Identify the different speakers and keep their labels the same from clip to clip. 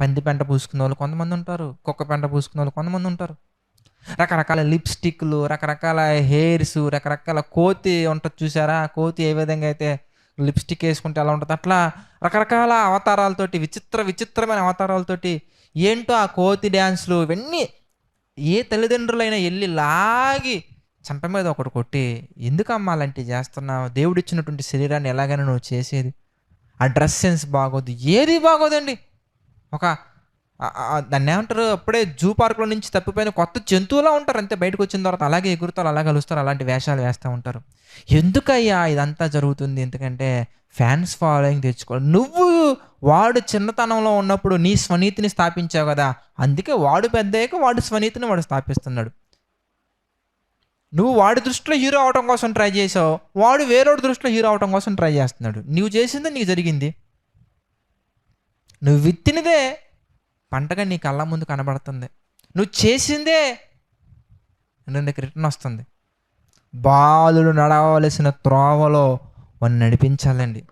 Speaker 1: పంది పెంట పూసుకునే వాళ్ళు కొంతమంది ఉంటారు, కుక్క పెంట పూసుకునే వాళ్ళు కొంతమంది ఉంటారు. రకరకాల లిప్స్టిక్లు, రకరకాల హెయిర్స్, రకరకాల కోతి ఉంటుంది చూసారా? కోతి ఏ విధంగా అయితే లిప్స్టిక్ వేసుకుంటే ఎలా ఉంటుంది, అట్లా రకరకాల అవతారాలతోటి, విచిత్రమైన అవతారాలతోటి ఏంటో ఆ కోతి డ్యాన్స్లు ఇవన్నీ ఏ తల్లిదండ్రులైనా వెళ్ళి లాగి చంప మీద ఒకటి కొట్టి, ఎందుకమ్మా అలాంటివి చేస్తున్నావు, దేవుడిచ్చినటువంటి శరీరాన్ని ఎలాగైనా నువ్వు చేసేది, ఆ డ్రెస్ సెన్స్ బాగోదు, ఏది బాగోదండి. ఒక దాన్ని ఏమంటారు, అప్పుడే జూ పార్క్లో నుంచి తప్పిపోయిన కొత్త జంతువులా ఉంటారు అంతే. బయటకు వచ్చిన తర్వాత అలాగే ఎగురుతారు, అలాగే కలుస్తారు, అలాంటి వేషాలు వేస్తూ ఉంటారు. ఎందుకయ్యా ఇదంతా జరుగుతుంది? ఎందుకంటే ఫ్యాన్స్ ఫాలోయింగ్ తెచ్చుకోవాలి. నువ్వు వాడు చిన్నతనంలో ఉన్నప్పుడు నీ స్వనీతిని స్థాపించావు కదా, అందుకే వాడు పెద్దయ్యాక వాడు స్వనీతిని వాడు స్థాపిస్తున్నాడు. నువ్వు వాడి దృష్టిలో హీరో అవడం కోసం ట్రై చేసావు, వాడు వేరేవాడి దృష్టిలో హీరో అవడం కోసం ట్రై చేస్తున్నాడు. నువ్వు చేసిందే నీకు జరిగింది. నువ్వు విత్తినదే పంటగా నీ కళ్ళ ముందు కనబడుతుంది. నువ్వు చేసిందే నీకు రిటర్న్ వస్తుంది. బాలుడు నడవలసిన త్రోవలో వాడిని నడిపించాలండి.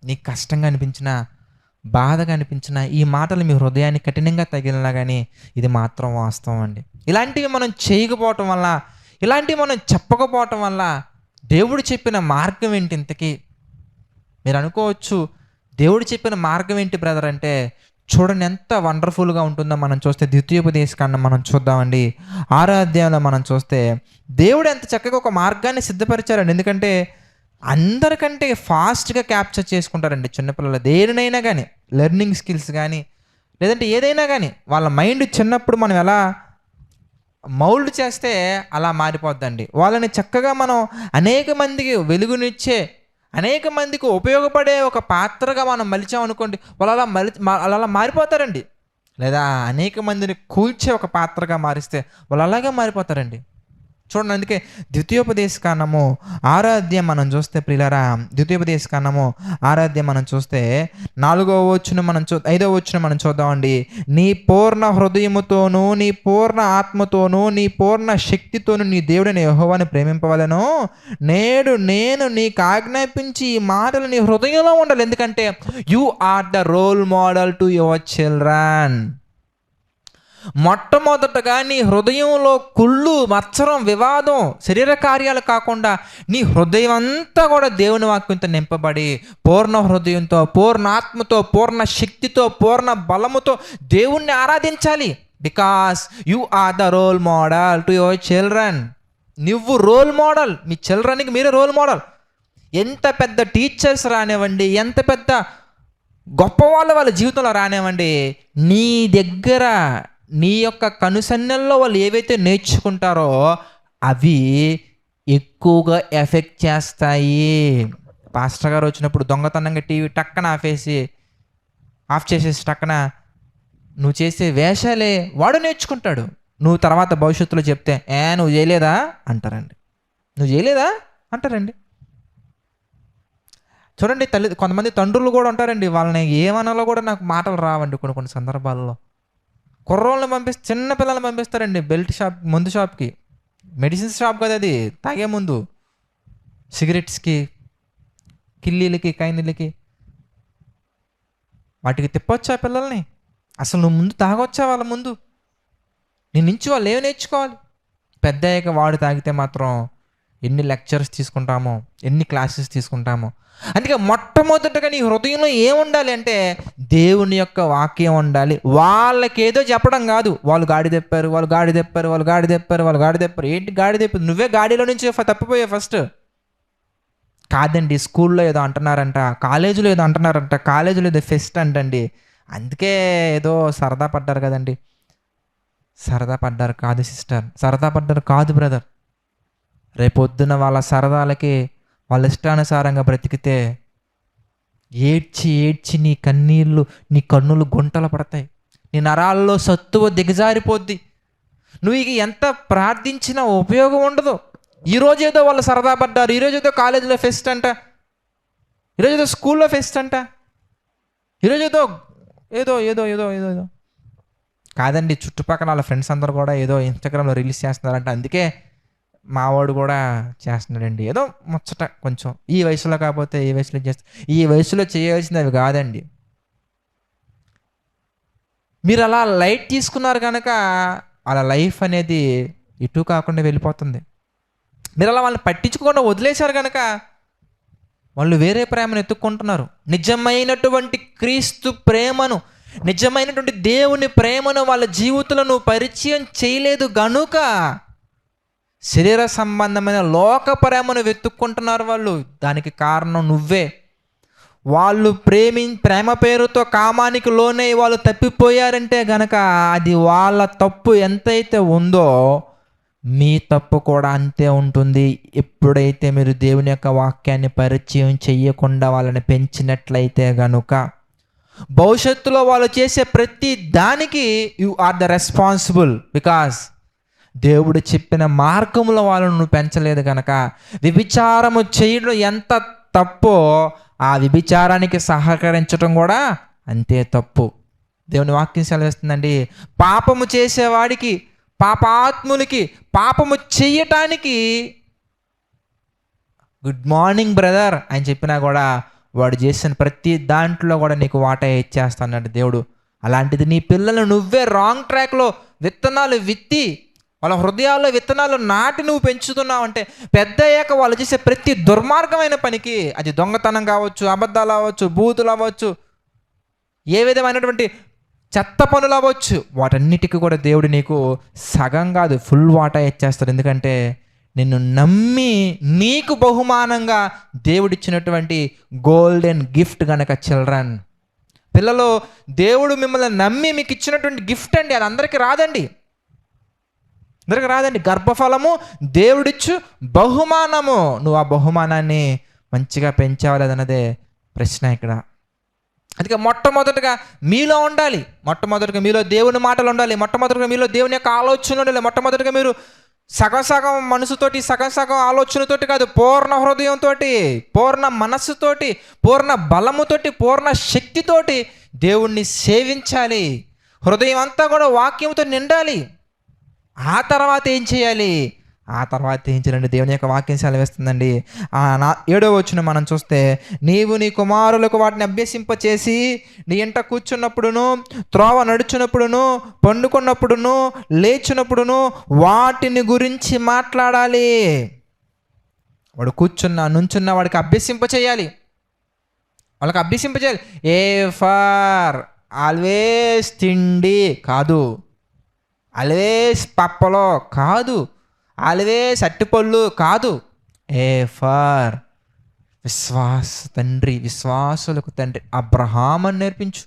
Speaker 1: నీకు కష్టంగా అనిపించినా, బాధగా అనిపించినా, ఈ మాటలు మీ హృదయాన్ని కఠినంగా తగిలినా కానీ ఇది మాత్రం వాస్తవం అండి. ఇలాంటివి మనం చేయకపోవటం వల్ల, ఇలాంటివి మనం చెప్పకపోవటం వల్ల దేవుడు చెప్పిన మార్గం ఏంటి ఇంతకీ? మీరు అనుకోవచ్చు, దేవుడు చెప్పిన మార్గం ఏంటి బ్రదర్ అంటే, చూడండి ఎంత వండర్ఫుల్గా ఉంటుందో మనం చూస్తే ద్వితీయోపదేశకాండం మనం చూద్దామండి. 6వ అధ్యాయంలో మనం చూస్తే దేవుడు ఎంత చక్కగా ఒక మార్గాన్ని సిద్ధపరిచారండి. ఎందుకంటే అందరికంటే ఫాస్ట్గా క్యాప్చర్ చేసుకుంటారండి చిన్నపిల్లలు దేనినైనా కానీ, లెర్నింగ్ స్కిల్స్ కానీ లేదంటే ఏదైనా కానీ వాళ్ళ మైండ్ చిన్నప్పుడు మనం ఎలా మౌల్డ్ చేస్తే అలా మారిపోద్దండి. వాళ్ళని చక్కగా మనం అనేక మందికి వెలుగునిచ్చే, అనేక మందికి ఉపయోగపడే ఒక పాత్రగా మనం మలిచామనుకోండి, వాళ్ళు అలా మారిపోతారండి. లేదా అనేక మందిని కూల్చే ఒక పాత్రగా మారిస్తే వాళ్ళు అలాగే మారిపోతారండి. చూడండి, అందుకే ద్వితీయోపదేశకాండము 6వ అధ్యాయం మనం చూస్తే ప్రియులారా, ద్వితీయోపదేశకాండము 6వ అధ్యాయం మనం చూస్తే 5వ వచనం మనం చూద్దామండి. నీ పూర్ణ హృదయముతోనూ, నీ పూర్ణ ఆత్మతోనూ, నీ పూర్ణ శక్తితోనూ నీ దేవుడైన యెహోవాను ప్రేమింపవలెను. నేడు నేను నీకు ఆజ్ఞాపించి ఈ మాటలు నీ హృదయంలో ఉండాలి. ఎందుకంటే you are the role model to your children. మొట్టమొదటగా నీ హృదయంలో కుళ్ళు, మత్సరం, వివాదం, శరీర కార్యాలు కాకుండా నీ హృదయం అంతా కూడా దేవుని వాక్యంతో నింపబడి పూర్ణ హృదయంతో, పూర్ణ ఆత్మతో, పూర్ణ శక్తితో, పూర్ణ బలముతో దేవుణ్ణి ఆరాధించాలి. Because you are the role model to your children. నువ్వు రోల్ మోడల్, మీ చిల్డ్రన్కి మీరే రోల్ మోడల్. ఎంత పెద్ద టీచర్స్ రానివ్వండి, ఎంత పెద్ద గొప్ప వాళ్ళ జీవితంలో రానివ్వండి, నీ దగ్గర నీ యొక్క కనుసన్నల్లో వాళ్ళు ఏవైతే నేర్చుకుంటారో అవి ఎక్కువగా ఎఫెక్ట్ చేస్తాయి. పాస్టర్ గారు వచ్చినప్పుడు దొంగతనంగా టీవీ టక్కన ఆఫ్ చేసేసి టక్కన నువ్వు చేసే వేషాలే వాడు నేర్చుకుంటాడు. నువ్వు తర్వాత భవిష్యత్తులో చెప్తే నువ్వు చేయలేదా అంటారండి. నువ్వు చేయలేదా అంటారండి. చూడండి, కొంతమంది తండ్రులు కూడా ఉంటారండి, వాళ్ళని ఏమనాలో కూడా నాకు మాటలు రావండి కొన్ని సందర్భాల్లో. కుర్రోళ్ళని చిన్న పిల్లల్ని పంపిస్తారండి బెల్ట్ షాప్, మందు షాప్కి, మెడిసిన్స్ షాప్ కదా అది, తాగే ముందు సిగరెట్స్కి, కిల్లీలకి, కైనీలకి, వాటికి తిప్పొచ్చా పిల్లల్ని? అసలు నువ్వు ముందు తాగొచ్చా వాళ్ళ ముందు? నీ నుంచి వాళ్ళు ఏమి నేర్చుకోవాలి? పెద్ద అయ్యాక వాడు తాగితే మాత్రం ఎన్ని లెక్చర్స్ తీసుకుంటామో, ఎన్ని క్లాసెస్ తీసుకుంటామో. అందుకే మొట్టమొదటగా నీ హృదయంలో ఏముండాలి అంటే దేవుని యొక్క వాక్యం ఉండాలి. వాళ్ళకేదో చెప్పడం కాదు, వాళ్ళు గాడి తెప్పారు. ఏంటి గాడి తెప్పారు? నువ్వే గాడిలో నుంచి తప్పిపోయావు ఫస్ట్. కాదండి, స్కూల్లో ఏదో అంటున్నారంట, కాలేజీలో ఏదో అంటున్నారంట, కాలేజీలో ఏదో ఫెస్ట్ అంటండి, అందుకే ఏదో సరదా పడ్డారు కదండి. సరదా పడ్డారు కాదు సిస్టర్, సరదా పడ్డారు కాదు బ్రదర్. రేపొద్దున వాళ్ళ సరదాలకి వాళ్ళ ఇష్టానుసారంగా బ్రతికితే ఏడ్చి నీ కన్నులు గుంటలు పడతాయి, నీ నరాల్లో సత్తువ దిగజారిపోద్ది. నువ్వు ఇక ఎంత ప్రార్థించినా ఉపయోగం ఉండదు. ఈరోజు ఏదో వాళ్ళు సరదా పడ్డారు, ఈరోజు ఏదో కాలేజీలో ఫెస్ట్ అంట, ఈరోజు ఏదో స్కూల్లో ఫెస్ట్ అంట, ఈరోజు ఏదో కాదండి. చుట్టుపక్కల వాళ్ళ ఫ్రెండ్స్ అందరూ కూడా ఏదో ఇన్స్టాగ్రామ్లో రిలీజ్ చేస్తున్నారంట, అందుకే మావాడు కూడా చేస్తున్నాడండి. ఏదో ముచ్చట కొంచెం ఈ వయసులో కాకపోతే ఈ వయసులో చేస్తా. ఈ వయసులో చేయాల్సింది అవి కాదండి. మీరు అలా లైట్ తీసుకున్నారు కనుక అలా లైఫ్ అనేది ఇటు కాకుండా వెళ్ళిపోతుంది. మీరు అలా వాళ్ళని పట్టించుకోకుండా వదిలేశారు కనుక వాళ్ళు వేరే ప్రేమను ఎత్తుక్కుంటున్నారు. నిజమైనటువంటి క్రీస్తు ప్రేమను, నిజమైనటువంటి దేవుని ప్రేమను వాళ్ళ జీవితంలో పరిచయం చేయలేదు గనుక శరీర సంబంధమైన లోక ప్రేమను వెతుక్కుంటున్నారు వాళ్ళు. దానికి కారణం నువ్వే. వాళ్ళు ప్రేమ పేరుతో కామానికి లోనే వాళ్ళు తప్పిపోయారంటే గనక అది వాళ్ళ తప్పు ఎంతైతే ఉందో మీ తప్పు కూడా అంతే ఉంటుంది. ఎప్పుడైతే మీరు దేవుని యొక్క వాక్యాన్ని పరిచయం చెయ్యకుండా వాళ్ళని పెంచినట్లయితే గనుక భవిష్యత్తులో వాళ్ళు చేసే ప్రతి దానికి you are the responsible. Because దేవుడు చెప్పిన మార్గంలో వాళ్ళను నువ్వు పెంచలేదు కనుక వ్యభిచారము చేయడం ఎంత తప్పో ఆ వ్యభిచారానికి సహకరించడం కూడా అంతే తప్పు. దేవుని వాక్యం సెలవిస్తుందండి, పాపము చేసేవాడికి, పాపాత్ములకి పాపము చెయ్యటానికి గుడ్ మార్నింగ్ బ్రదర్ అని చెప్పినా కూడా వాడు చేసిన ప్రతి దాంట్లో కూడా నీకు వాటా ఇచ్చేస్తాడు దేవుడు. అలాంటిది నీ పిల్లలు నువ్వే రాంగ్ ట్రాక్లో విత్తనాలు విత్తి వాళ్ళ హృదయాల్లో విత్తనాలు నాటి నువ్వు పెంచుతున్నావు అంటే పెద్ద అయ్యాక వాళ్ళు చేసే ప్రతి దుర్మార్గమైన పనికి, అది దొంగతనం కావచ్చు, అబద్ధాలు అవ్వచ్చు, బూతులు అవ్వచ్చు, ఏ విధమైనటువంటి చెత్త పనులు అవ్వచ్చు, వాటన్నిటికీ కూడా దేవుడు నీకు సగం కాదు ఫుల్ వాటా ఇచ్చేస్తాడు. ఎందుకంటే నిన్ను నమ్మి నీకు బహుమానంగా దేవుడిచ్చినటువంటి గోల్డెన్ గిఫ్ట్ కనుక. చిల్డ్రన్, పిల్లలు, దేవుడు మిమ్మల్ని నమ్మి మీకు ఇచ్చినటువంటి గిఫ్ట్ అండి. అది అందరికీ రాదండి, అందరికీ రాదండి. గర్భఫలము దేవుడిచ్చు బహుమానము. నువ్వు ఆ బహుమానాన్ని మంచిగా పెంచావలేదన్నదే ప్రశ్న ఇక్కడ. అందుకే మొట్టమొదటిగా మీలో ఉండాలి, మొట్టమొదటిగా మీలో దేవుని మాటలు ఉండాలి, మొట్టమొదటిగా మీలో దేవుని యొక్క ఆలోచన ఉండాలి. మొట్టమొదటిగా మీరు సగం సగం మనసుతోటి, సగం సగం ఆలోచనతోటి కాదు, పూర్ణ హృదయంతో, పూర్ణ మనస్సుతోటి, పూర్ణ బలముతోటి, పూర్ణ శక్తితోటి దేవుణ్ణి సేవించాలి. హృదయం అంతా కూడా వాక్యంతో నిండాలి. ఆ తర్వాత ఏం చేయాలి? ఆ తర్వాత ఏం చేయాలండి? దేవుని యొక్క వాక్యం సెలవిస్తుందండి. 7వ వచనం మనం చూస్తే, నీవు నీ కుమారులకు వాటిని అభ్యసింపచేసి నీ ఇంట కూర్చున్నప్పుడును, త్రోవ నడుచున్నప్పుడును, పండుకున్నప్పుడును, లేచినప్పుడును వాటిని గురించి మాట్లాడాలి. వాడు నుంచున్న వాడికి అభ్యసింపచేయాలి, వాళ్ళకి అభ్యసింపచేయాలి. ఏ ఫర్ ఆల్వేస్ తిండి కాదు, ఆల్వేస్ పప్పలో కాదు, ఆల్వేస్ అట్టిపళ్ళు కాదు. ఏ ఫర్ తండ్రి, విశ్వాసులకు తండ్రి అబ్రహాం అని నేర్పించు.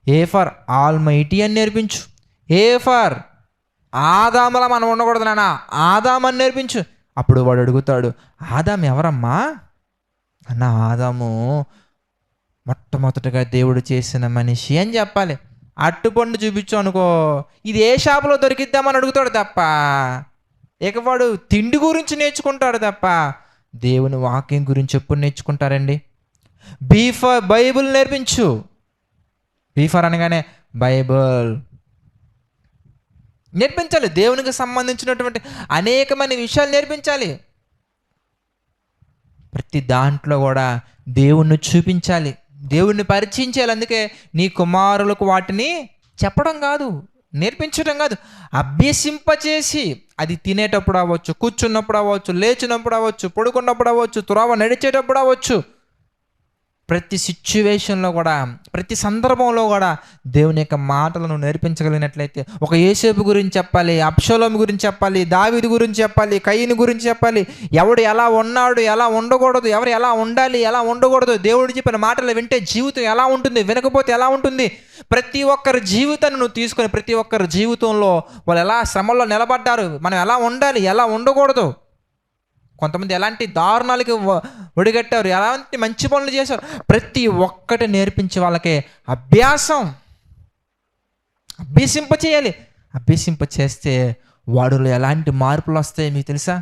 Speaker 1: ఏ ఫర్ ఆల్మైటీ అని నేర్పించు. ఏ ఫర్ ఆదాములా మనం ఉండకూడదు నాన్న, ఆదాం అని నేర్పించు. అప్పుడు వాడు అడుగుతాడు, ఆదాం ఎవరమ్మా అన్న? ఆదాము మొట్టమొదటిగా దేవుడు చేసిన మనిషి అని చెప్పాలి. అట్టుపండు చూపించు అనుకో, ఇది ఏ షాపులో దొరికిద్దామని అడుగుతాడు తప్ప, ఇక వాడు తిండి గురించి నేర్చుకుంటాడు తప్ప దేవుని వాక్యం గురించి ఎప్పుడు నేర్చుకుంటారండి? బైబుల్ నేర్పించు. బీఫర్ అనగానే బైబుల్ నేర్పించాలి. దేవునికి సంబంధించినటువంటి అనేకమైన విషయాలు నేర్పించాలి. ప్రతి దాంట్లో కూడా దేవుణ్ణి చూపించాలి, దేవుణ్ణి పరిచయించాలి. అందుకే నీ కుమారులకు వాటిని చెప్పడం కాదు, నేర్పించడం కాదు, అభ్యసింపచేసి, అది తినేటప్పుడు అవ్వచ్చు, కూర్చున్నప్పుడు అవ్వచ్చు, లేచినప్పుడు అవ్వచ్చు, పడుకున్నప్పుడు అవ్వచ్చు, త్రోవ నడిచేటప్పుడు అవ్వచ్చు, ప్రతి సిచ్యువేషన్లో కూడా, ప్రతి సందర్భంలో కూడా దేవుని యొక్క మాటలను నేర్పించగలిగినట్లయితే, ఒక యోసేపు గురించి చెప్పాలి, అబ్షలోము గురించి చెప్పాలి, దావీదు గురించి చెప్పాలి, కయీను గురించి చెప్పాలి, ఎవడు ఎలా ఉన్నాడు, ఎలా ఉండకూడదు, ఎవరు ఎలా ఉండాలి, ఎలా ఉండకూడదు, దేవుడు చెప్పిన మాటలు వింటే జీవితం ఎలా ఉంటుంది, వినకపోతే ఎలా ఉంటుంది, ప్రతి ఒక్కరి జీవితాన్ని నువ్వు తీసుకొని ప్రతి ఒక్కరి జీవితంలో వాళ్ళు ఎలా శ్రమల్లో నిలబడ్డారు, మనం ఎలా ఉండాలి, ఎలా ఉండకూడదు, కొంతమంది ఎలాంటి దారుణాలకి ఒడిగట్టారు, ఎలాంటి మంచి పనులు చేశారు, ప్రతి ఒక్కటి నేర్పించి వాళ్ళకి అభ్యసింప చేయాలి. అభ్యసింప చేస్తే వాడిలో ఎలాంటి మార్పులు వస్తాయి మీకు తెలుసా?